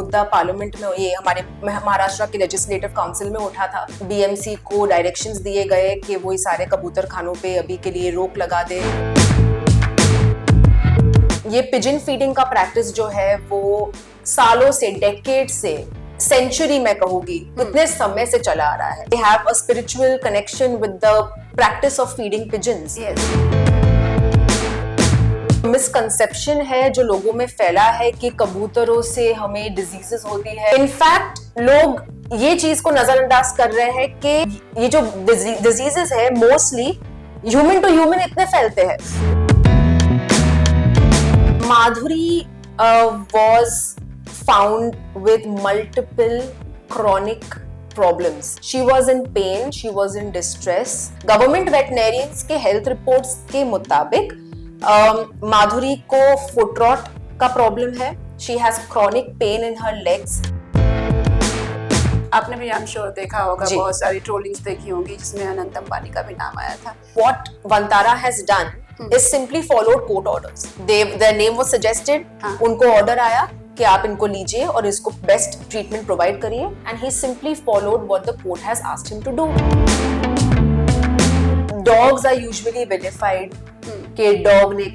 मुद्दा पार्लियामेंट में, ये हमारे महाराष्ट्र के लेजिस्लेटिव काउंसिल में उठा था। बीएमसी को डायरेक्शंस दिए गए कि वो सारे कबूतर खानों पे अभी के लिए रोक लगा दे। ये पिजन फीडिंग का प्रैक्टिस जो है वो सालों से, डेकेड से, सेंचुरी मैं कहूंगी, इतने समय से चला आ रहा है। They have a spiritual connection with the practice of feeding pigeons. Yes. Misconception है जो लोगों में फैला है कि कबूतरों से हमें डिजीजेस होती है। इनफैक्ट लोग ये चीज को नजरअंदाज कर रहे हैं कि ये जो डिजीजेस है मोस्टली ह्यूमन टू ह्यूमन इतने फैलते हैं। माधुरी was found with multiple chronic problems. She was in pain, she was in distress. Government veterinarians के health reports के मुताबिक माधुरी को foot rot का प्रॉब्लम है। She has chronic pain in her legs. आपने भी I'm sure देखा होगा, बहुत सारी ट्रोलिंग्स देखी होंगी जिसमें अनंत अंबानी का भी नाम आया था। What Vantara has done is simply followed court orders. Their name was suggested. उनको ऑर्डर आया कि आप इनको लीजिए और इसको बेस्ट ट्रीटमेंट प्रोवाइड करिए, and he simply followed what the court has asked him to do. Dogs are usually vilified कि डॉग ने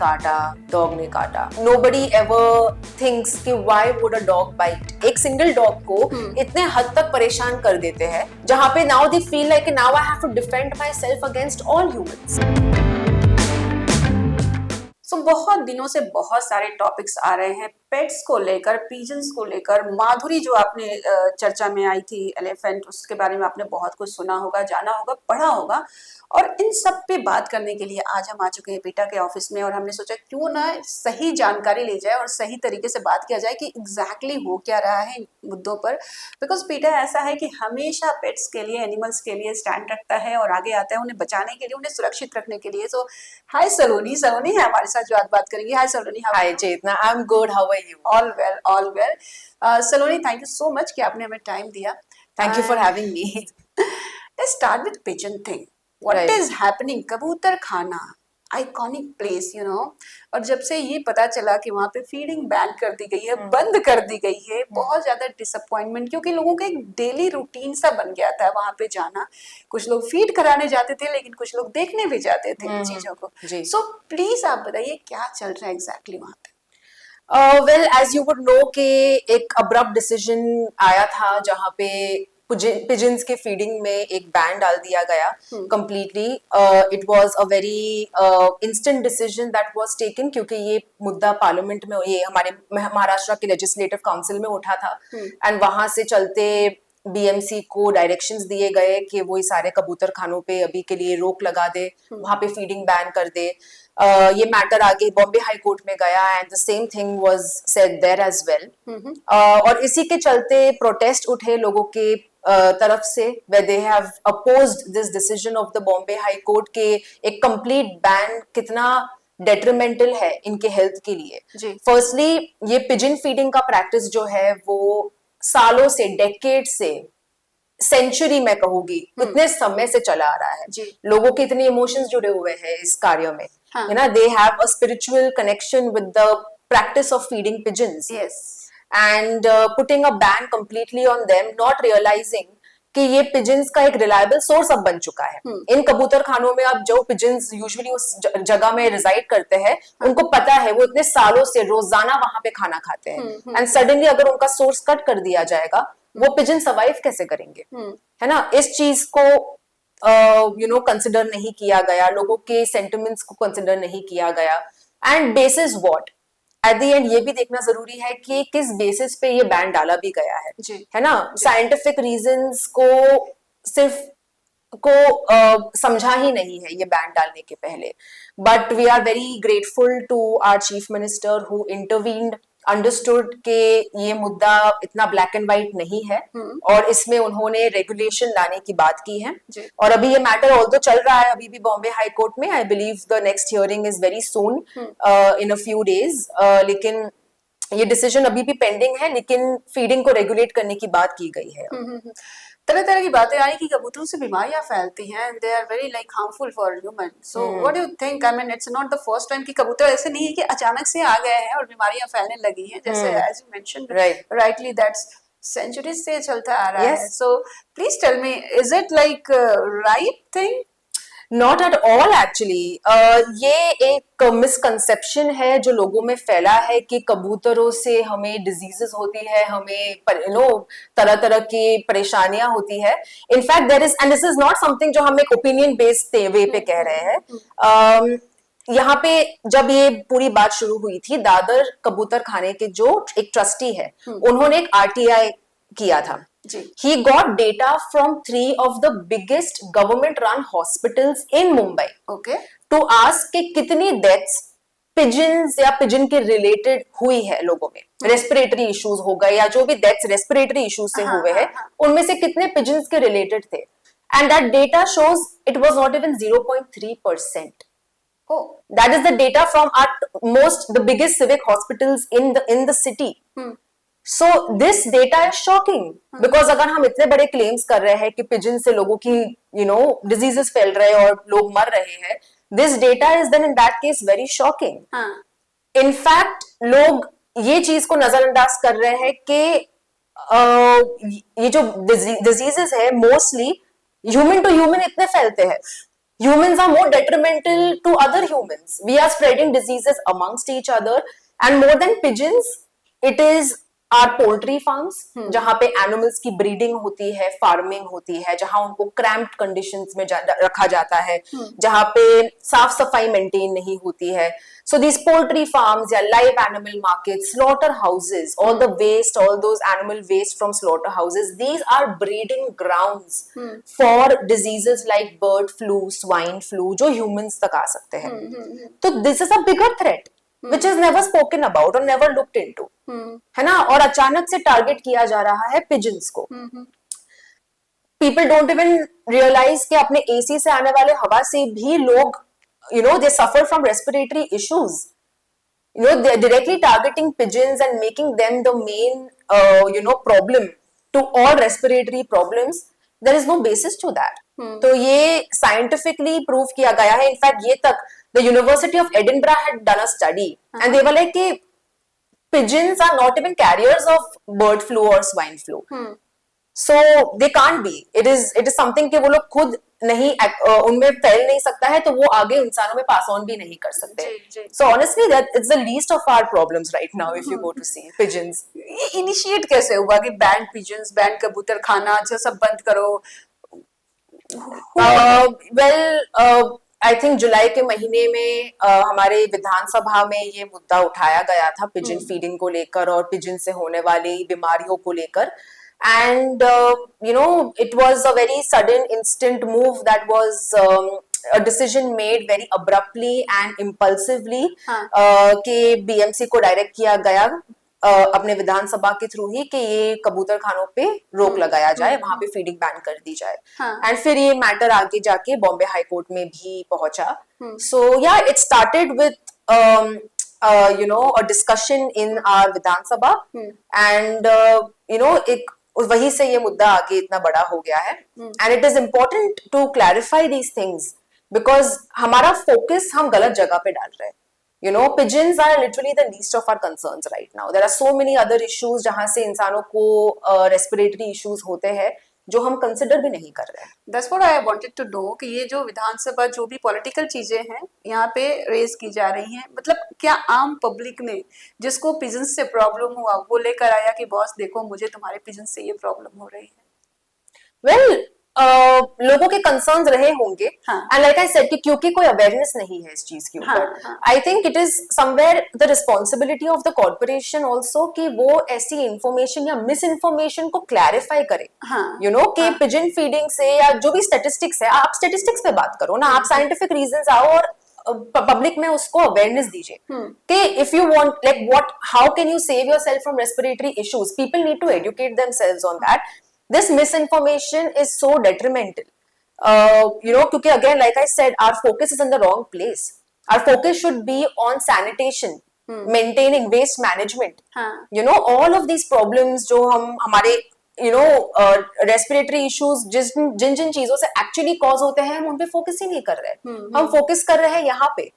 काटा। नोबडी एवर थिंक्स कि why would a dog bite. एक सिंगल डॉग को इतने हद तक परेशान कर देते हैं जहां पे now they feel like now I have to defend myself against all humans. So बहुत दिनों से बहुत सारे टॉपिक्स आ रहे हैं पेट्स को लेकर, पिजन्स को लेकर। माधुरी जो आपने चर्चा में आई थी, एलिफेंट, उसके बारे में आपने बहुत कुछ सुना होगा, जाना होगा, पढ़ा होगा, और इन सब पे बात करने के लिए आज हम आ चुके हैं पीटा के ऑफिस में, और हमने सोचा क्यों ना सही जानकारी ली जाए और सही तरीके से बात किया जाए कि एग्जैक्टली हो क्या रहा है इन मुद्दों पर। बिकॉज पीटा ऐसा है कि हमेशा पेट्स के लिए, एनिमल्स के लिए स्टैंड रखता है और आगे आता है उन्हें बचाने के लिए, उन्हें सुरक्षित रखने के लिए। सो हाय सलोनी है हमारे साथ जो आज बात करेंगे। Hi Saloni. Hi Chetna, I am good, how are you? All well. Saloni, thank you so much कि आपने हमें टाइम दिया। Thank you for having me. Let's start with pigeon thing. What is happening? कबूतर खाना, आइकॉनिक प्लेस, यू नो, और जब से ये पता चला कि वहां पे फीडिंग बैन कर दी गई है, बंद कर दी गई है, बहुत ज्यादा डिसअपॉइंटमेंट, क्योंकि लोगों का एक डेली रूटीन सा बन गया था वहां पे जाना। कुछ लोग फीड कराने जाते थे, लेकिन कुछ लोग देखने भी जाते थे इन चीजों को। सो प्लीज आप बताइए क्या चल रहा है एग्जैक्टली वहां पे? Well, as you would know कि एक अब्रप्ट डिसीजन आया था जहां पे पिजन्स के फीडिंग में एक बैन डाल दिया गया completely. It was a very instant decision that was taken, क्योंकि ये मुद्दा पार्लियामेंट में, ये हमारे महाराष्ट्र के लेजिस्लेटिव काउंसिल में उठा था, एंड वहां से चलते बीएमसी को डायरेक्शंस दिए गए कि वो सारे कबूतर खानों पे अभी के लिए रोक लगा दे, वहां पे फीडिंग बैन कर दे। ये मैटर आगे बॉम्बे हाई कोर्ट में गया, and the same thing was said there as well. और इसी के चलते प्रोटेस्ट उठे लोगों के तरफ से, where they have opposed this decision of the Bombay High Court के एक complete ban कितना detrimental है इनके हेल्थ के लिए। फर्स्टली ये पिजन फीडिंग का प्रैक्टिस जो है वो सालों से, डेकेड से, सेंचुरी मैं कहूंगी, इतने समय से चला आ रहा है। लोगों के इतने इमोशंस जुड़े हुए हैं इस कार्य में, है ना। They have a spiritual connection with the practice of feeding pigeons, and putting a ban completely on them, not realizing कि ये पिजन्स का एक रिलायबल सोर्स अब बन चुका है। इन कबूतर खानों में अब जो पिजन्स यूजुअली उस जगह में रिजाइड करते हैं, उनको पता है वो इतने सालों से रोजाना वहां पे खाना खाते हैं, एंड सडनली अगर उनका सोर्स कट कर दिया जाएगा, वो पिजन सर्वाइव कैसे करेंगे, है ना। इस चीज को यू नो कंसिडर नहीं किया गया, लोगों के सेंटिमेंट्स को कंसिडर नहीं किया गया, and bases what, at the end ये भी देखना जरूरी है कि किस बेसिस पे ये बैन डाला भी गया है ना। साइंटिफिक रीजंस को सिर्फ समझा ही नहीं है ये बैन डालने के पहले, but we are very grateful to our chief minister who intervened, understood कि ये मुद्दा इतना ब्लैक एंड व्हाइट नहीं है, और इसमें उन्होंने रेगुलेशन लाने की बात की है। और अभी ये मैटर ऑल्दो चल रहा है अभी भी बॉम्बे हाई कोर्ट में। I believe the next hearing is very soon, in a few days, लेकिन ये डिसीजन अभी भी पेंडिंग है, लेकिन फीडिंग को रेगुलेट करने की बात की गई है। तरह तरह की बातें आई कि कबूतरों से बीमारियां फैलती हैं, they are very like harmful for human. So what do you think? I mean it's not the first time कि कबूतर ऐसे नहीं है कि अचानक से आ गए हैं और बीमारियां फैलने लगी हैं, जैसे as you mentioned Right. Rightly that's centuries से चलता आ रहा है। Yes. So please tell me, is it like right thing? Not at all actually. ये एक मिसकंसेप्शन है जो लोगों में फैला है कि कबूतरों से हमें डिजीजेस होती है, हमें तरह तरह की परेशानियां होती है। In fact there is, and this is not something जो हम एक ओपिनियन बेस्ड वे पे कह रहे हैं। यहाँ पे जब ये पूरी बात शुरू हुई थी, दादर कबूतर खाने के जो एक ट्रस्टी है, उन्होंने एक आरटीआई किया था। He got data from 3 of the biggest government-run hospitals in Mumbai. Okay. To ask कि कितनी deaths pigeons या pigeon के related हुई है लोगों में, respiratory issues हो गए या जो भी deaths respiratory issues से हुए हैं, उनमें से कितने pigeons के related थे. And that data shows it was not even 0.3%. Oh. That is the data from the biggest civic hospitals in the city. So this data is shocking because अगर हम इतने बड़े claims कर रहे हैं कि pigeon से लोगों की diseases फैल रहे हैं और लोग मर रहे हैं, this data is then in that case very shocking. In fact लोग ये चीज को नजरअंदाज कर रहे हैं कि ये जो diseases है mostly human to human इतने फैलते हैं. Humans are more detrimental to other humans. We are spreading diseases amongst each other, and more than pigeons, it is our poultry farms जहां पे एनिमल्स की ब्रीडिंग होती है, फार्मिंग होती है, जहां उनको क्रैम्प्ड कंडीशंस में रखा जाता है, जहां पे साफ सफाई मेंटेन नहीं होती है. सो दीज पोल्ट्री फार्म्स या live animal market, slaughter houses, all the waste, all those animal waste from slaughter houses, these are breeding grounds for diseases like bird flu, swine flu, जो humans तक आ सकते हैं. तो this is a bigger threat which is never spoken about or never looked into, है ना. और अचानक से टारगेट किया जा रहा है pigeons को. People don't even realize कि अपने AC से आने वाले हवा से भी लोग they suffer from respiratory issues. They're directly targeting pigeons and making them the main problem to all respiratory problems. There is no basis to that. तो ये scientifically prove किया गया है. इनफैक्ट ये तक the University of Edinburgh had done a study and they were like कि pigeons are not even carriers of bird flu or swine flu. So they can't be. It is something कि वो लोग खुद नहीं उनमें फैल नहीं सकता है, तो वो आगे इंसानों में पास ऑन भी नहीं कर सकते. So honestly that it's the least of our problems right now if you go to see pigeons. ये इनिशिएट कैसे हुआ कि बैन पिजन्स, बैन कबूतर खाना, अच्छा सब बंद करो? आई थिंक जुलाई के महीने में हमारे विधानसभा में ये मुद्दा उठाया गया था पिजन फीडिंग को लेकर और पिजन से होने वाली बीमारियों को लेकर. And it was a very sudden instant move that was a decision made very abruptly and impulsively कि BMC को डायरेक्ट किया गया अपने विधानसभा के थ्रू ही कि ये कबूतर खानों पे रोक लगाया जाए, वहां पे फीडिंग बैन कर दी जाए. एंड फिर ये मैटर आगे जाके बॉम्बे हाई कोर्ट में भी पहुंचा. सो या it started with a discussion in our Vidhan Sabha and एक वही से ये मुद्दा आगे इतना बड़ा हो गया है. And it is important to clarify these things because हमारा फोकस हम गलत जगह पे डाल रहे हैं. Pigeons are literally the least of our concerns right now. There are so many other issues जहां से इंसानों को respiratory issues होते हैं जो हम कंसिडर भी नहीं कर रहे हैं. That's what I wanted to know कि ये जो विधानसभा जो भी पॉलिटिकल चीजें हैं यहाँ पे रेज की जा रही हैं, मतलब क्या आम पब्लिक ने जिसको पिजन्स से प्रॉब्लम हुआ वो लेकर आया कि बॉस देखो मुझे तुम्हारे पिजन्स से ये प्रॉब्लम हो रही है? Well, लोगों के कंसर्न्स रहे होंगे एंड लाइक आई सेड कि क्योंकि कोई अवेयरनेस नहीं है इस चीज के ऊपर, I think it is somewhere the responsibility of the corporation also कि वो ऐसी इंफॉर्मेशन या मिस इन्फॉर्मेशन को क्लैरिफाई करे. कि पिजन फीडिंग से या जो भी स्टेटिस्टिक्स है, आप स्टेटिस्टिक्स पे बात करो ना, आप साइंटिफिक रीजंस आओ और पब्लिक में उसको अवेयरनेस दीजिए कि if you want like what how can you save yourself from respiratory issues. People need to educate themselves on that. This misinformation is so detrimental. Because again, like I said, our focus is in the wrong place. Our focus should be on sanitation, maintaining waste management. All of these problems जो हमारे you know respiratory issues जिन जिन जिन चीजों से actually cause होते हैं हम उन पे focus ही नहीं कर रहे। हम फोकस कर रहे हैं यहाँ पे,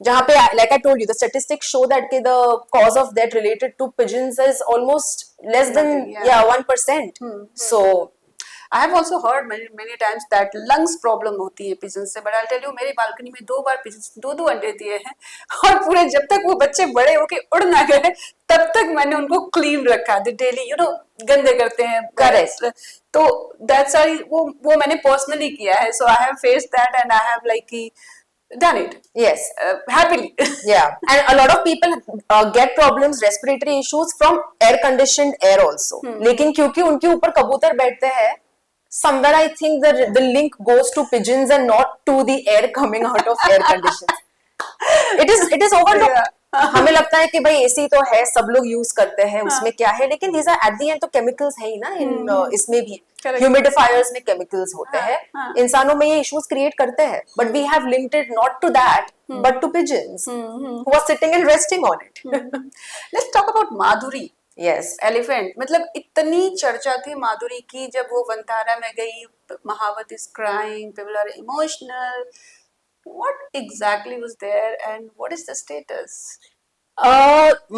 जहाँ पे like I told you the statistics show that the cause of death related to pigeons is almost less than Nothing, yeah. 1%. So I have also heard many times that lungs problem होती है pigeons से, but I'll tell you मेरी balcony में 2 बार pigeons 2 अंडे दिए हैं और पूरे जब तक वो बच्चे बड़े होके उड़ ना गए तब तक मैंने उनको क्लीन रखा। द डेली गंदे करते हैं। Correct. तो that's why वो मैंने पर्सनली किया है। So I have faced that and I have like done it. yes, Happily. yeah, and a lot of people get problems, respiratory issues from air conditioned air also. लेकिन क्योंकि उनके ऊपर कबूतर बैठते हैं, somewhere I think the link goes to pigeons and not to the air coming out of air conditions. It is overlooked. Yeah. हमें लगता है कि भाई एसी तो है, सब लोग यूज करते हैं, उसमें क्या है, लेकिन these are at the end तो केमिकल्स है ही ना इन इसमें भी। Correct. ह्यूमिडिफायर्स में केमिकल्स होते हैं, इंसानों में ये इश्यूज क्रिएट करते हैं, but we have linked it not to that but to pigeons who are sitting and resting on it. Let's talk about Madhuri. Yes, elephant, मतलब इतनी चर्चा थी माधुरी की जब वो वंतारा में गई, mahavat is crying, people are emotional. What exactly was there and what is the status?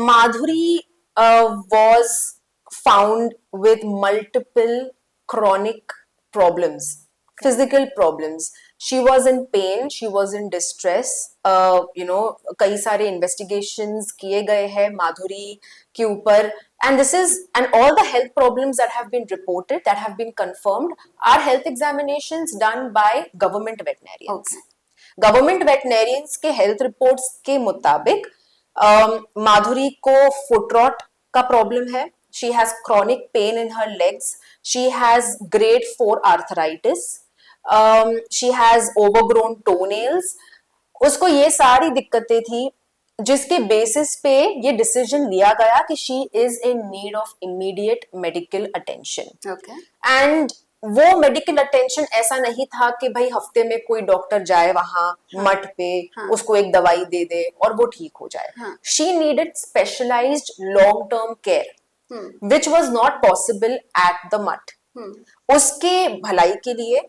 Madhuri was found with multiple chronic problems, physical problems. She was in pain, she was in distress. कई सारे investigations किए गए हैं माधुरी के ऊपर, and this is and all the health problems that have been reported, that have been confirmed, are health examinations done by government veterinarians. Okay. Government veterinarians के health reports के मुताबिक माधुरी को फुट रॉट का प्रॉब्लम है, she has chronic pain in her legs, she has grade 4 arthritis, she has overgrown toenails. उसको ये सारी दिक्कतें थी जिसके बेसिस पे ये डिसीजन लिया गया कि she is in need of immediate medical attention. Okay. And वो मेडिकल अटेंशन ऐसा नहीं था कि भाई हफ्ते में कोई डॉक्टर जाए वहां मठ पे, उसको एक दवाई दे दे और वो ठीक हो जाए। She needed specialised long term care which was not possible at the मठ। उसके भलाई के लिए,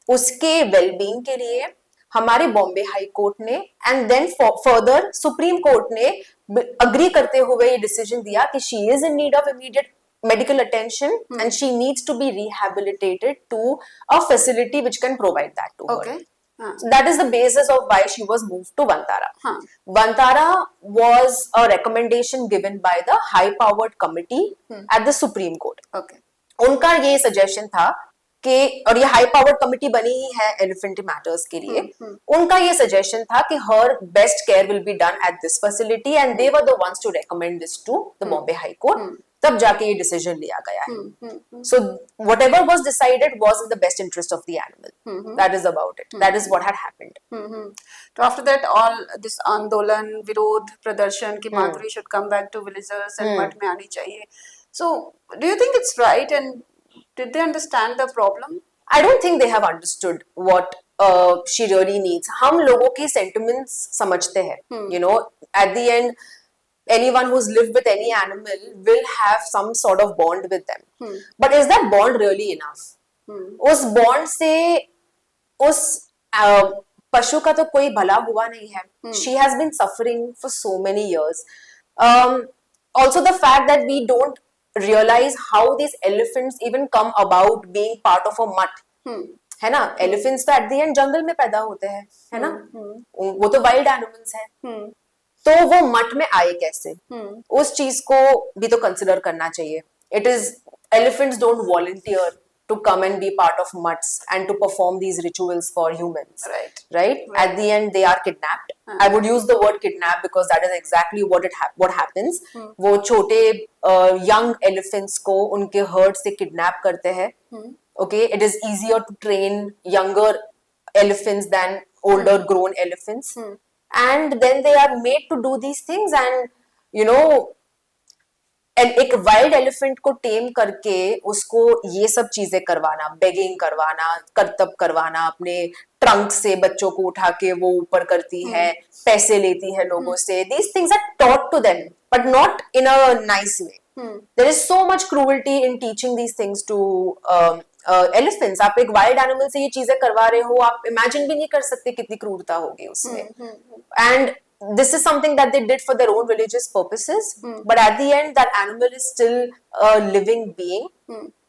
उसके वेलबींग के लिए हमारे बॉम्बे हाई कोर्ट ने and then further supreme court ने अग्री करते हुए ये डिसीजन दिया कि she is in need of immediate medical attention and she needs to be rehabilitated to a facility which can provide that to Okay. her. So that is the basis of why she was moved to Vantara. Vantara was a recommendation given by the high powered committee at the Supreme Court. Okay. उनका ये suggestion था कि, और ये high powered committee बनी ही है elephant matters के लिए, उनका ये सजेशन था कि her best care will be done at this facility and they were the ones to recommend this to the Bombay high Court. तब जाके ये डिसीजन लिया गया है। So whatever was decided was in the best interest of the animal. That is about it, that is what had happened. तो after that all this आंदोलन, विरोध प्रदर्शन कि Madhuri should come back to villagers and मठ में आनी चाहिए। So do you think it's right and did they understand the problem? I don't think they have understood what she really needs. हम लोगों के sentiments समझते हैं, you know, at the end anyone who's lived with any animal will have some sort of bond with them. But is that bond really enough? उस bond से उस पशु का तो कोई भला हुआ नहीं है. She has been suffering for so many years. Also the fact that we don't realize how these elephants even come about being part of a mutt. है ना, elephants तो at the end जंगल में पैदा होते हैं, है ना, वो तो wild animals हैं, तो वो मठ में आए कैसे, उस चीज को भी तो कंसिडर करना चाहिए. It is elephants don't volunteer to come and be part of mutts and to perform these rituals for humans. Right? At the end, they are kidnapped. I would use the word kidnap because that is exactly what happens. वो छोटे young elephants को उनके herd से kidnap करते हैं. Okay, it is easier to train younger elephants than older grown elephants. And then they are made to do these things and you know. एक wild elephant को टेम करके उसको ये सब चीजें करवाना, बेगिंग करवाना, करतब करवाना, अपने ट्रंक से बच्चों को उठा के वो ऊपर करती है, पैसे लेती है लोगों से. These things are taught to them, but not in a nice way. There is so much cruelty in teaching these things to elephants. आप एक wild animal से ये चीजें करवा रहे हो, आप imagine भी नहीं कर सकते कितनी क्रूरता होगी उसमें. And this is something that they did for their own religious purposes, but at the end that animal is still a living being,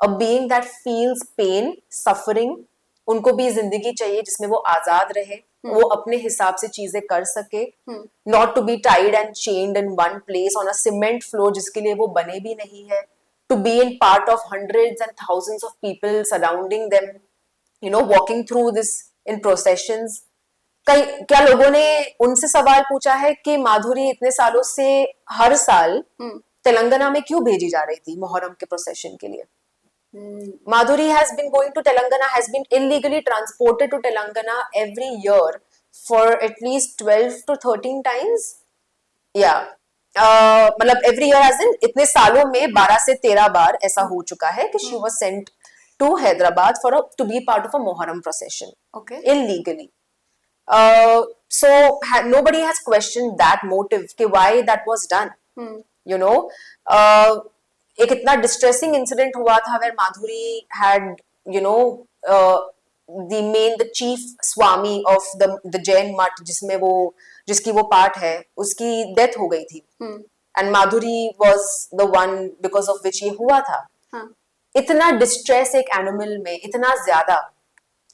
a being that feels pain, suffering. उनको भी जिंदगी चाहिए जिसमें वो आजाद रहे, वो अपने हिसाब से चीजें कर सके, not to be tied and chained in one place on a cement floor जिसके लिए वो बने भी नहीं है, to be in part of hundreds and thousands of people surrounding them, you know, walking through this in processions. क्या लोगों ने उनसे सवाल पूछा है कि माधुरी इतने सालों से हर साल तेलंगाना में क्यों भेजी जा रही थी मुहर्रम के प्रोसेशन के लिए? Madhuri has been going to Telangana, has been illegally transported to Telangana every year for at least 12 to 13 times. Yeah. मतलब every year as in इतने सालों में 12 से 13 बार ऐसा हो चुका है कि she was sent to Hyderabad to be part of a Muharram procession. Okay. Illegally. So nobody has questioned that motive कि why that was done. You know. एक इतना डिस्ट्रेसिंग इंसिडेंट हुआ था where Madhuri had, you know, the chief swami of the Jain Mutt जिसकी वो part है, उसकी death हो गई थी, and Madhuri was the one because of which ये हुआ था. इतना डिस्ट्रेस एक एनिमल में इतना ज्यादा,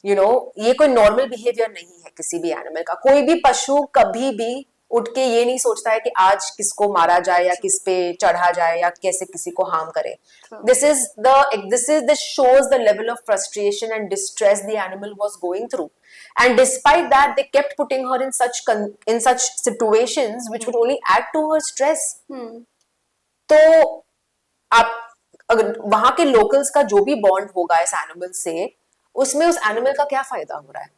you know, ये कोई नॉर्मल बिहेवियर नहीं है किसी भी एनिमल का. कोई भी पशु कभी भी उठ के ये नहीं सोचता है कि आज किसको मारा जाए या किस पे चढ़ा जाए या कैसे किसी को हार्म करे. This shows the level of frustration and distress the animal was going through, and despite that they kept putting her in such situations which would only add to her stress. तो आप अगर वहां के locals का जो भी bond होगा इस एनिमल से, उसमें उस एनिमल का क्या फायदा हो रहा है?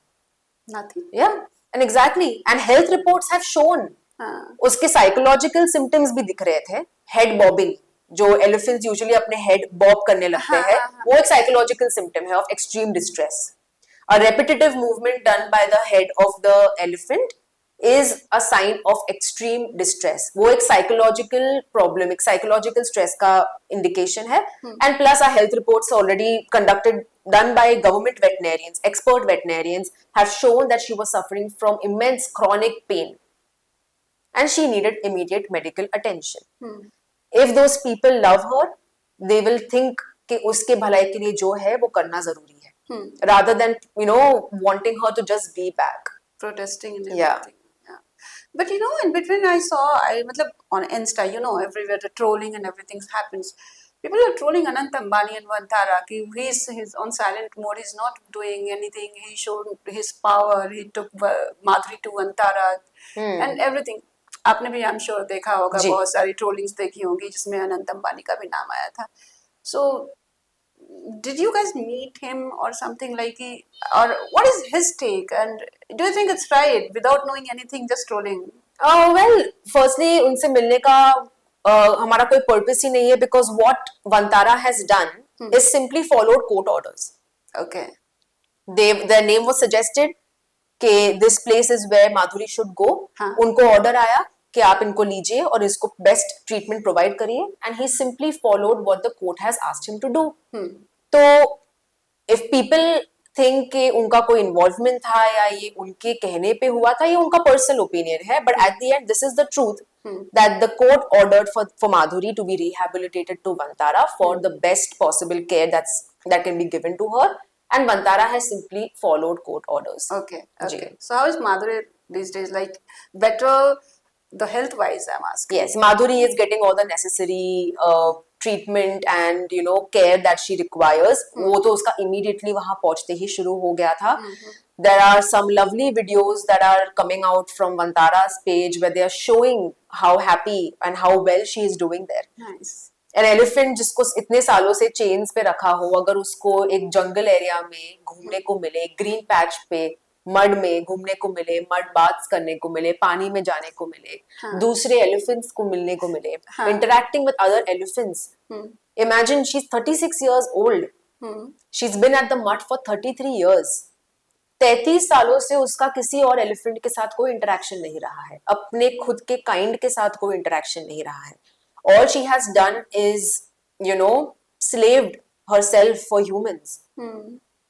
Nothing. Yeah. And exactly. And health reports have shown. उसके psychological symptoms भी दिख रहे थे. Head bobbing, जो elephants usually अपने head bob करने लगते हैं, वो एक psychological symptom है of extreme distress. A repetitive movement done by the head of the elephant is a sign of extreme distress. वो एक psychological problem, एक psychological stress का indication है. And plus our health reports already done by government veterinarians, expert veterinarians have shown that she was suffering from immense chronic pain and she needed immediate medical attention. If those people love her, they will think कि उसके भलाई के लिए जो है वो करना जरूरी है, rather than, you know, wanting her to just be back. Protesting and everything. Yeah. But you know, in between matlab on Insta, you know, everywhere the trolling and everything happens. People are trolling Anant Ambani and Vantara. He's on silent mode. He's not doing anything. He showed his power. He took Madhuri to Vantara and everything. आपने भी I'm sure देखा होगा, बहुत सारी ट्रोलिंग्स देखी होंगी जिसमें अनंत अंबानी का भी नाम आया था. So did you guys meet him or something like or what is his take, and do you think it's right without knowing anything just trolling? Well, firstly उनसे मिलने का हमारा कोई पर्पस ही नहीं है, because what Vantara has done is simply followed court orders. Okay. Their name was suggested कि this place is where Madhuri should go. उनको order आया कि आप इनको लीजिए और इसको बेस्ट ट्रीटमेंट प्रोवाइड करिए, and he simply followed what the court has asked him to do. तो इफ पीपल थिंक कि उनका कोई इन्वॉल्वमेंट था या ये उनके कहने पे हुआ था, ये उनका पर्सनल ओपिनियन है, but at the end this is the truth that the court ordered for Madhuri to be rehabilitated to Vantara for the best possible care that can be given to her, and Vantara has simply followed court orders. Okay. So how is Madhuri these days? Like better, the health wise I'm asking. Yes, Madhuri is getting all the necessary treatment and you know care that she requires. वो तो उसका immediately वहाँ पहुँचते ही शुरू हो गया था. There are some lovely videos that are coming out from Vantara's page where they are showing how happy and how well she is doing there. Nice. An elephant जिसको इतने सालों से चेन्स पे रखा हो, अगर उसको एक जंगल एरिया में घूमने को मिले, ग्रीन पैच पे मड में घूमने को मिले, मड बाथ्स करने को मिले, पानी में जाने को मिले, दूसरे एलिफेंट्स को मिलने को मिले, interacting with other elephants. Imagine she's 36 years old. She's been at the mud for 33 years. 33 सालों से उसका किसी और एलिफेंट के साथ कोई इंटरेक्शन नहीं रहा है, अपने खुद के काइंड के साथ कोई इंटरेक्शन नहीं रहा है, all she has done is, you know, slaved herself for humans.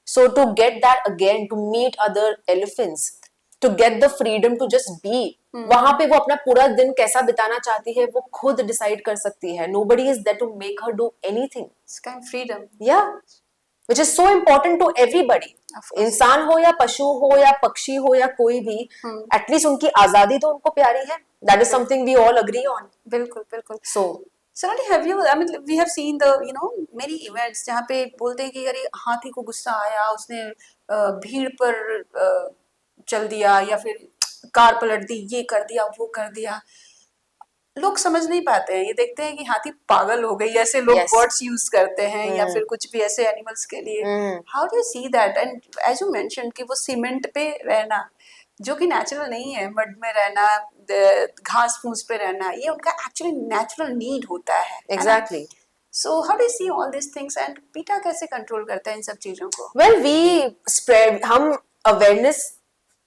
So to get that again, to meet other elephants, to get the freedom to just be, वहां पे वो अपना पूरा दिन कैसा बिताना चाहती है वो खुद डिसाइड कर सकती है. Nobody is there to make her do anything. It's kind of freedom. Yeah, which is so important to everybody. इंसान हो या पशु हो या पक्षी हो या कोई भी, एटलीस्ट उनकी आजादी तो उनको प्यारी है. That is something we all agree on. बिल्कुल बिल्कुल. So Sonali, have you? I mean, we have seen the many events जहाँ पे बोलते हैं कि अरे हाथी को गुस्सा आया, उसने भीड़ पर चल दिया या फिर कार पलट दी, ये कर दिया, वो कर दिया. लोग समझ नहीं पाते हैं, ये देखते हैं कि हाथी पागल हो गई, ऐसे लोग वर्ड्स यूज करते हैं या फिर कुछ भी ऐसे एनिमल्स के लिए. How do you see that? And as you mention कि वो सीमेंट पे रहना जो कि नेचुरल नहीं है, मड में रहना, घास फूस पे रहना, ये उनका एक्चुअली नेचुरल नीड होता है. Exactly. So how do you see all this things and PETA कैसे कंट्रोल करता है इन सब चीजों को? वेल वी स्प्रेड, हम अवेयरनेस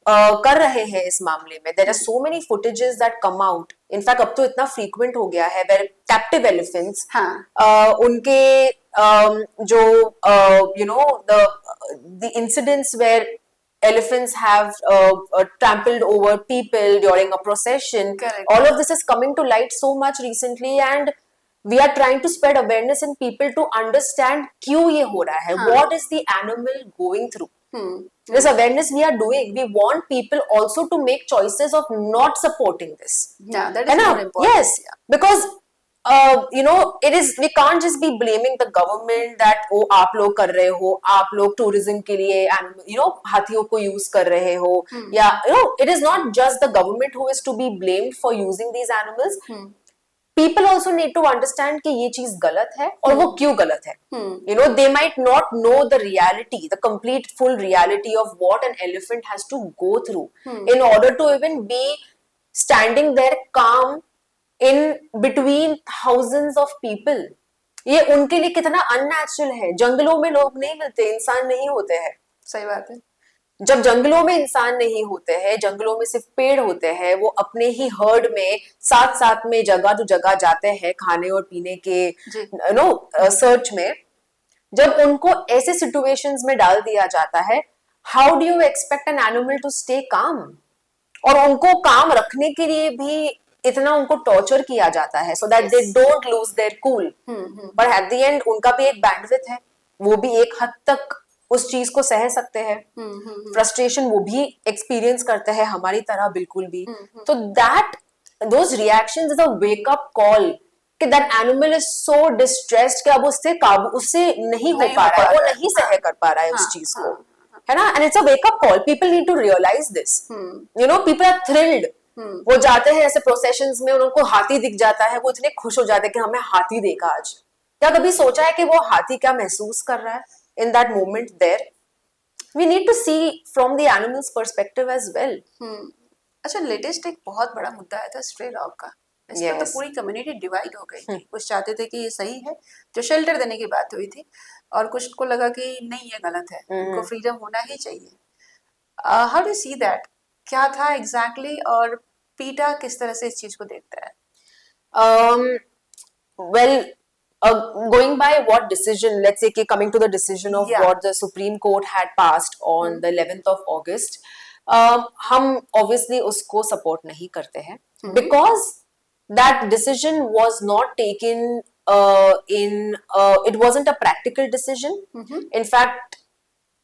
कर रहे हैं इस मामले में. There are so many footages that come out. In fact अब तो इतना फ्रीक्वेंट हो गया है वेयर कैप्टिव एलिफेंट्स, उनके जो you know the incidents where elephants have trampled over people during a procession. Correct. All of this is coming to light so much recently, and we are trying to spread awareness in people to understand क्यों ये हो रहा है. What is the animal going through? This awareness we are doing. We want people also to make choices of not supporting this. Yeah, that is more important. Yes, because you know, it is, we can't just be blaming the government that oh आप लोग कर रहे हो, आप लोग tourism के लिए you know हाथियों को use कर रहे हो, या you know it is not just the government who is to be blamed for using these animals. People also need to understand कि ये चीज गलत है और वो क्यों गलत है. You know, they might not know the reality, the complete full reality of what an elephant has to go through in order to even be standing there calm in between thousands of people. ये उनके लिए कितना unnatural है. जंगलों में लोग नहीं मिलते, इंसान नहीं होते हैं. सही बात है. जब जंगलों में इंसान नहीं होते हैं, जंगलों में सिर्फ पेड़ होते हैं, वो अपने ही हर्ड में साथ साथ में जगह टू जगह जाते हैं खाने और पीने के यू नो सर्च में. जब उनको ऐसे सिचुएशंस में डाल दिया जाता है, how do you expect an animal to stay calm? और उनको काम रखने के लिए भी इतना उनको टॉर्चर किया जाता है so that they don't lose their cool. But at the end उनका भी एक बैंडविड्थ है, वो भी एक हद तक उस चीज को सह सकते हैं. फ्रस्ट्रेशन वो भी एक्सपीरियंस करते हैं हमारी तरह बिल्कुल भी. तो that those reactions is a wake up call कि that animal is so distressed कि अब उससे काबू उससे नहीं हो पा रहा है, वो नहीं सह कर पा रहा है उस चीज को, है ना. And it's a wake up call. People need to realise this. You know, people are thrilled. वो जाते हैं ऐसे प्रोसेशंस में, उनको हाथी दिख जाता है, वो इतने खुश हो जाते हैं कि हमें हाथी देखा आज. क्या कभी सोचा है कि वो हाथी क्या महसूस कर रहा है in that moment there? We need to see from the animal's perspective as well. अच्छा, लेटेस्ट एक बहुत बड़ा मुद्दा आया था स्ट्रे डॉग का. इस पर तो पूरी कम्युनिटी डिवाइड हो गई थी. कुछ चाहते थे कि ये सही है, जो शेल्टर देने की बात हुई थी, और कुछ को लगा कि नहीं ये गलत है, उनको फ्रीडम होना ही चाहिए. How do see that? क्या था एग्जैक्टली और पीटा किस तरह से इस चीज को देखता है? Well, going by what decision, let's say coming to the decision of what the Supreme Court had passed on the 11th of August, हम obviously उसको support नहीं करते हैं because that decision was not taken it wasn't a practical decision. In fact,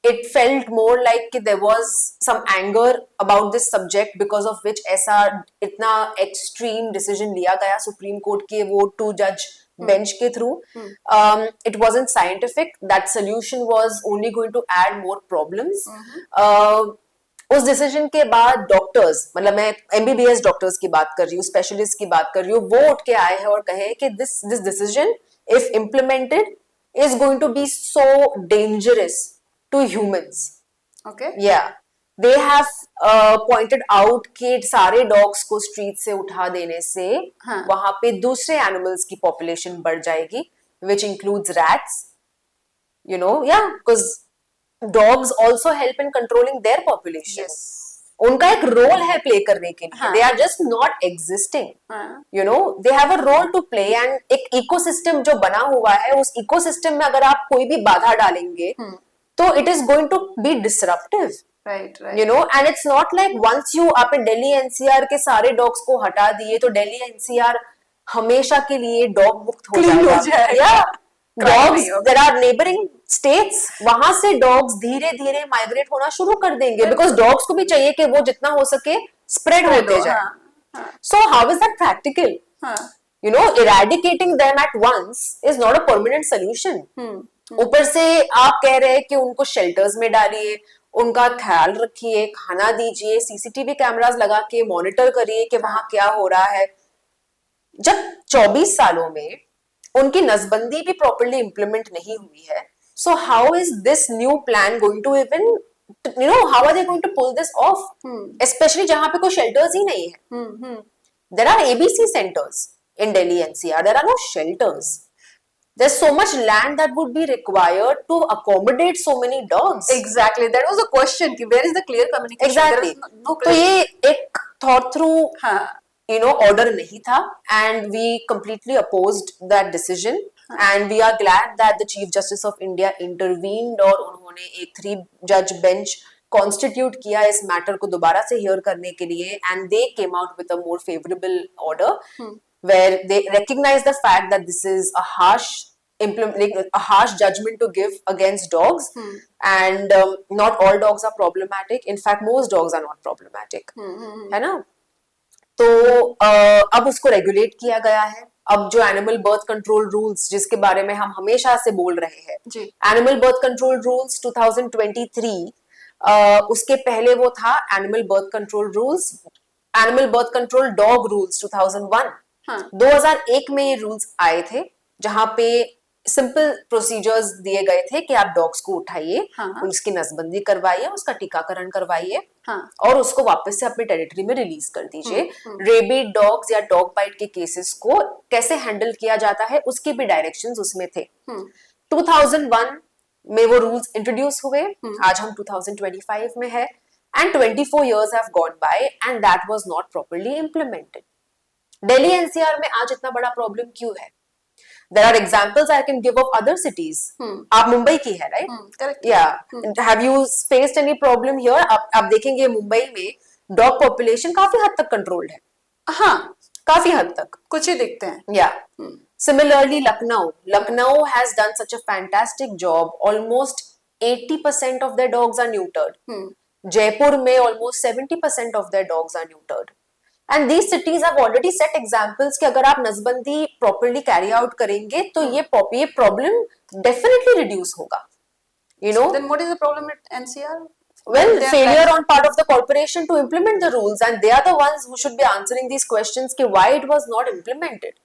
it felt more like there was some anger about this subject because of which ऐसा इतना extreme decision लिया गया Supreme Court के वो 2 judge bench के through. It wasn't scientific. That solution was only going to add more problems. उस decision के बाद डॉक्टर्स, मतलब मैं MBBS डॉक्टर्स की बात कर रही हूँ, स्पेशलिस्ट की बात कर रही हूँ, वो उठ के आए हैं और कहे कि this decision if implemented is going to be so dangerous to humans. Okay. Yeah. They have pointed out कि सारे डॉग्स को स्ट्रीट से उठा देने से वहां पे दूसरे एनिमल्स की पॉपुलेशन बढ़ जाएगी, which includes rats. You know, yeah, because dogs also help in controlling their population. Yes. उनका एक रोल है प्ले करने के लिए, हाँ. They are just not existing, हाँ. You know, they have a role to play. And एक ecosystem जो बना हुआ है, उस इकोसिस्टम में अगर आप कोई भी बाधा डालेंगे तो it is going to be disruptive, right you know. And it's not like once you आपने दिल्ली एनसीआर के सारे डॉग्स को हटा दिए तो दिल्ली एनसीआर हमेशा के लिए डॉग मुक्त हो Clean हो जाएगा। जाएगा। या डॉग्स, नहीं होगा। देयर आर नेबरिंग स्टेट्स, वहां से डॉग्स धीरे धीरे माइग्रेट होना शुरू कर देंगे, बिकॉज डॉग्स को भी चाहिए कि वो जितना हो सके स्प्रेड होते जाए। हाँ. सो हाउ इज दैट प्रैक्टिकल? हाँ. You know, eradicating them at once is not a permanent solution. ऊपर से आप कह रहे हैं कि उनको शेल्टर्स में डालिए, उनका ख्याल रखिए, खाना दीजिए, सीसीटीवी कैमरास लगा के मॉनिटर करिए कि वहां क्या हो रहा है। जब 24 सालों में उनकी नसबंदी भी प्रॉपर्ली इंप्लीमेंट नहीं हुई है, so how is this new plan going to even, you know, how are they going to pull this off, specially जहां पे कोई शेल्टर्स ही नहीं है। There are ABC centers in Delhi NCR. There are no shelters. There's so much land that would be required to accommodate so many dogs. Exactly. That was a question. कि where is the clear communication? Exactly. There is no तो clear. ये एक thought through, हाँ. you know, order नहीं था, and we completely opposed that decision. And we are glad that the Chief Justice of India intervened और उन्होंने एक 3-judge bench constitute किया इस मैटर को दोबारा से हियर करने के लिए, and they came out with a more favourable order where they recognise the fact that this is a harsh judgment to give against dogs, and not all dogs are problematic. In fact, most dogs are not problematic. है ना? तो अब उसको regulate किया गया है। अब जो एनिमल बर्थ कंट्रोल रूल्स जिसके बारे में हम हमेशा से बोल रहे हैं, एनिमल बर्थ कंट्रोल रूल्स 2023, उसके पहले वो था animal birth control rules, animal birth control dog rules 2001। 2001 में ये रूल्स आए थे जहां पे सिंपल प्रोसीजर्स दिए गए थे कि आप डॉग्स को उठाइए, उसकी नसबंदी करवाइए, उसका टीकाकरण करवाइए, और उसको वापस से अपने टेरिटरी में रिलीज कर दीजिए। रेबीड डॉग्स या डॉग बाइट के केसेस को कैसे हैंडल किया जाता है उसके भी डायरेक्शंस उसमें थे। 2001 में वो रूल्स इंट्रोड्यूस हुए, आज हम 2025 में है, and 24 years have gone by and that was not properly implemented. Delhi NCR में आज इतना बड़ा प्रॉब्लम क्यों है? There are examples I can give of other cities. आप मुंबई की है, right? Correct. Yeah. Have you faced any problem here? आप देखेंगे मुंबई में डॉग पॉपुलेशन काफी हद तक कंट्रोल्ड है। हाँ, काफी हद तक कुछ ही दिखते हैं। Yeah. Similarly, Lucknow has done such a fantastic job. Almost 80% of their dogs are neutered. Jaipur में almost 70% of their dogs are neutered. And these cities have already set examples कि अगर आप नसबंदी properly carry out करेंगे तो ये problem definitely reduce होगा. You know? Then what is the problem at NCR? Well, failure on part of the corporation to implement the rules, and they are the ones who should be answering these questions कि why it was not implemented.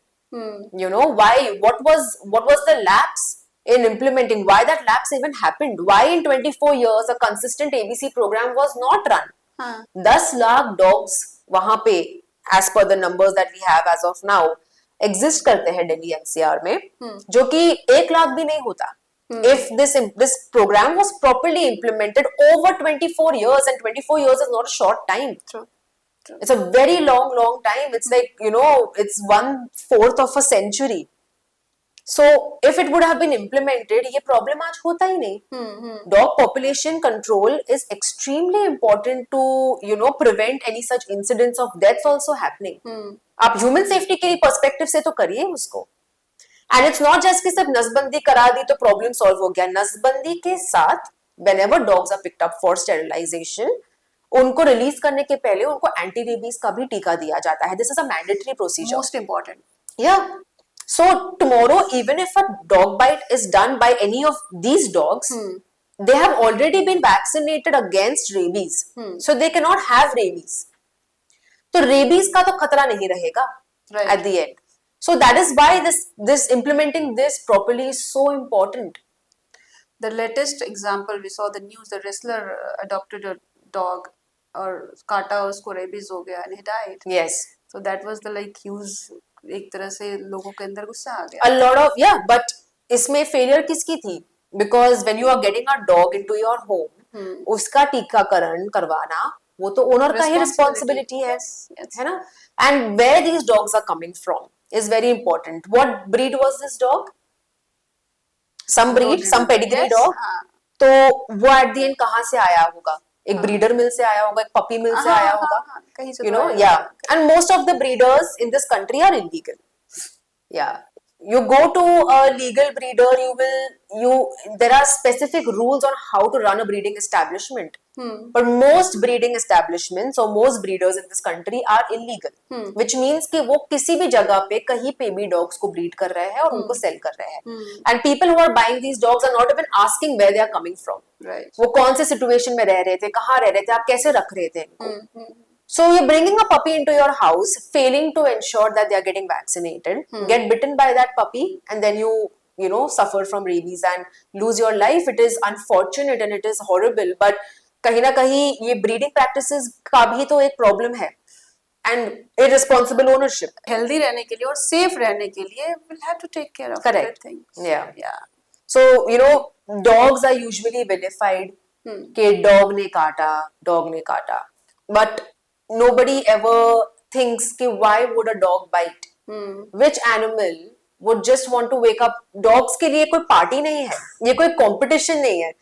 You know, why? What was the lapse in implementing? Why that lapse even happened? Why in 24 years a consistent ABC program was not run? 10 lakh dogs वहां पे as per the numbers that we have as of now exist करते हैं Delhi NCR में, जो कि 1 लाख भी नहीं होता. If this program was properly implemented over 24 years, and 24 years is not a short time. True. It's a very long time. It's like, you know, it's 1/4 of a century. So if it would have been implemented, ये problem आज होता ही नहीं. Dog population control is extremely important to, you know, prevent any such incidents of deaths also happening. आप human safety के perspective से तो करिए उसको. And it's not just कि सिर्फ नसबंदी करा दी तो प्रॉब्लम सॉल्व हो गया. नसबंदी के साथ whenever dogs are picked up for sterilization, उनको रिलीज करने के पहले उनको एंटी रेबीज का भी टीका दिया जाता है. This is a mandatory procedure. Most important. Yeah. So tomorrow, even if a dog bite is done by any of these dogs, they have already been vaccinated against rabies. So they cannot have rabies. तो rabies का तो खतरा नहीं रहेगा at the end. So that is why this implementing this properly is so important. The latest example we saw the news, the wrestler adopted a dog और काटा उसको rabies हो गया and he died. Yes. So that was the like huge, एक तरह से लोगों के अंदर गुस्सा आ गया. A lot of, yeah, but इसमें failure किसकी थी? Because when you are getting a dog into your home, उसका टीकाकरण करवाना वो तो ओनर का ही रिस्पॉन्सिबिलिटी है, Yes, yes. है ना? And where these dogs are coming from is very important. What breed was this dog? Some Don't breed, some remember. Pedigree Yes, dog. हाँ तो वो एट द एंड कहाँ से आया होगा? एक ब्रीडर मिल से आया होगा, एक पपी मिल से हाँ आया हाँ होगा, हाँ, कहीं से you तो know. आया Yeah, होगा। and most of the breeders in this country are illegal. Yeah, you go to a legal breeder, there are specific rules on how to run a breeding establishment. But most breeding establishments or most breeders in this country are illegal, which means कि वो किसी भी जगह पे कहीं पे भी dogs को breed कर रहे हैं और उनको sell कर रहे हैं. And people who are buying these dogs are not even asking where they are coming from. Right. वो कौन से situation में रह रहे थे, कहाँ रह रहे थे, आप कैसे रख रहे थे इनको. So you're bringing a puppy into your house, failing to ensure that they are getting vaccinated, get bitten by that puppy, and then you know, suffer from rabies and lose your life. It is unfortunate and it is horrible. But कहीं ना कहीं ये breeding practices का भी तो एक problem है. And irresponsible ownership. Healthy रहने के लिए और सेफ रहने के लिए we'll have to take care of Correct. everything. Yeah. Yeah. So you know, dogs are usually vilified. कि dog ने काटा. But nobody ever thinks कि why would a dog bite? Which animal would just want to wake up? Dogs के लिए कोई party नहीं है, ये कोई competition नहीं है.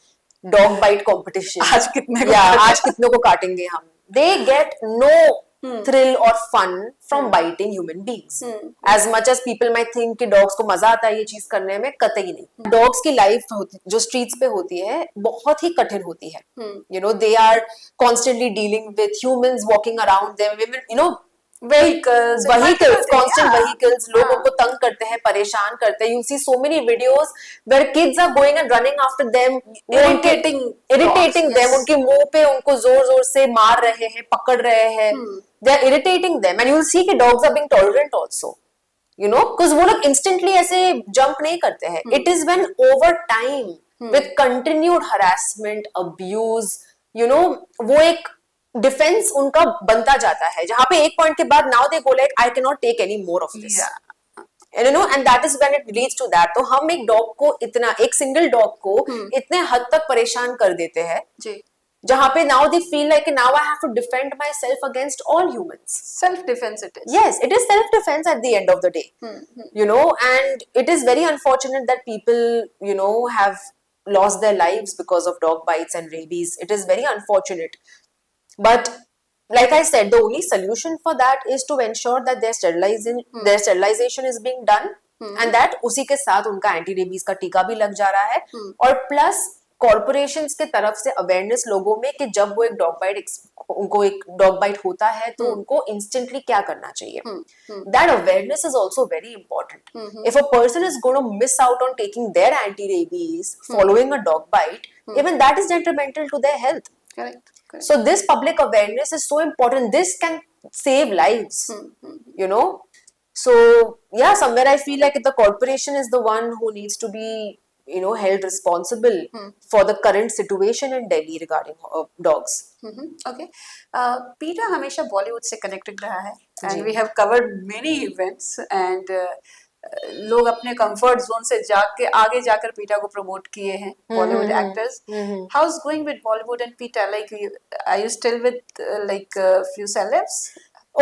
Dog bite competition. आज कितने को आज कितनों को काटेंगे हम? They get no thrill or fun from biting human beings. As much as people might think कि dogs को मजा आता है ये चीज करने में, कतई नहीं. Dogs की life जो streets पे होती है बहुत ही कठिन होती है. You know, they are constantly dealing with humans walking around them, you know, vehicles, constant vehicles. लोग उनको तंग करते हैं, परेशान करते हैं. You see so many videos where kids are going and running after them, irritating them. उनके मुंह पे उनको जोर से मार रहे हैं, पकड़ रहे हैं. They are irritating them, and you will see कि dogs are being tolerant also. You know, because वो लोग instantly ऐसे jump नहीं करते हैं. It is when over time with continued harassment, abuse, you know, वो एक डिफेंस उनका बनता जाता है, जहां पे एक पॉइंट के बाद now they go like I can not take any more of this, you know, and that is when it leads to that. तो हम एक डॉग को इतना, एक सिंगल डॉग को इतने हद तक परेशान कर देते हैं जहां पे now they feel like now I have to defend myself against all humans. Self defence it is. Yes, it is self defense at the end of the day. You know, and it is very unfortunate that people, you know, have lost their lives because of dog bites and rabies. It is very unfortunate. But like I said, the only solution for that is to ensure that their sterilization is being done, and that उसी के साथ उनका anti rabies का टीका भी लग जा रहा है. और प्लस कॉर्पोरेशंस के तरफ से अवेयरनेस लोगों में कि जब वो उनको एक डॉग बाइट होता है तो उनको इंस्टेंटली क्या करना चाहिए. That awareness is also very important. If a person is going to miss out on taking their anti-rabies following a dog bite, even that is detrimental to their health. Correct. So this public awareness is so important. This can save lives, you know. So yeah, somewhere I feel like the corporation is the one who needs to be, you know, held responsible for the current situation in Delhi regarding dogs. Okay. PETA हमेशा बॉलीवुड से connected रहा है, and we have covered many events, and लोग अपने comfort zone से आगे जाकर पीटा को प्रमोट किए हैं, Bollywood actors. How is going with Bollywood and PETA? Like are you still with like few celebs?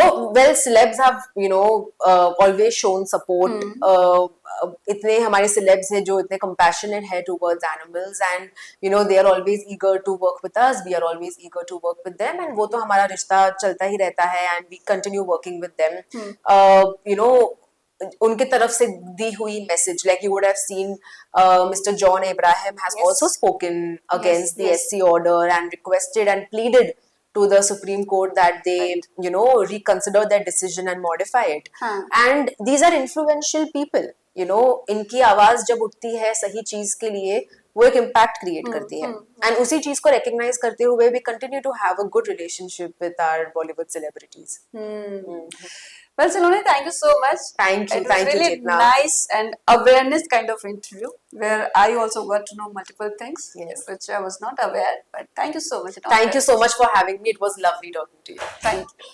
Oh well, celebs have, you know, always shown support. इतने हमारे celebs हैं जो इतने compassionate है towards animals, and you know they are always eager to work with us. We are always eager to work with them, and वो तो हमारा रिश्ता चलता ही रहता है, and we continue working with them. You know, उनके तरफ से दी हुई message, like you would have seen, Mr. John Abraham has also spoken against the SC order and requested and pleaded to the Supreme Court that they, you know, reconsider their decision and modify it. And these are influential people, you know, इनकी आवाज जब उठती है सही चीज के लिए वो एक इम्पैक्ट क्रिएट करती है, एंड उसी चीज को रिकॉग्नाइज करते हुए we continue to have a good relationship with our Bollywood celebrities. Well, Saloni, thank you so much. Thank you. It was really Chetna. nice and awareness kind of interview where I also got to know multiple things, which I was not aware. But thank you so much. Thank you so much for having me. It was lovely talking to you. Thank you.